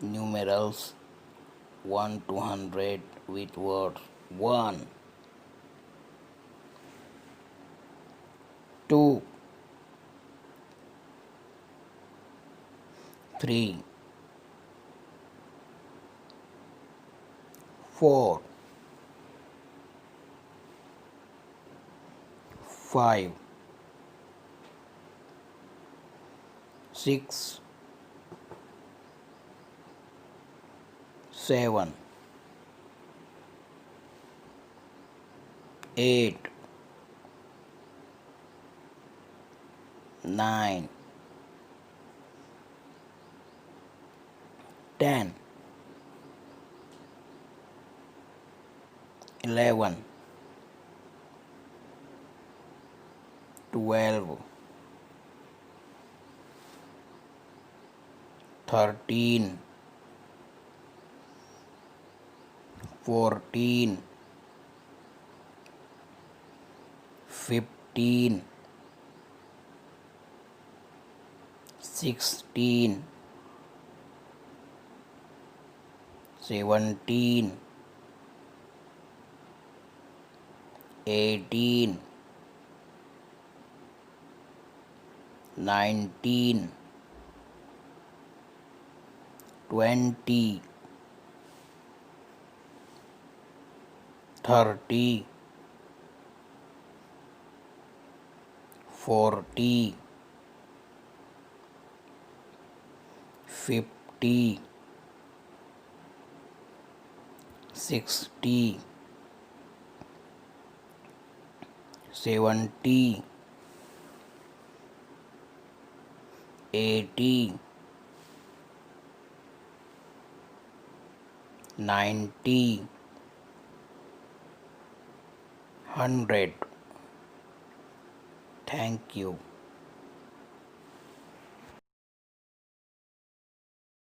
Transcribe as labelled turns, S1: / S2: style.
S1: numerals 1 to 100 with words 1, 2, 3, 4, 5, 6, 7, 8, 9, 10, 11, 12, 13, 14, 15, 16, 17, 18, 19, 20, 30, 40, 50, 60, 70, 80, 90, 100. Thank you.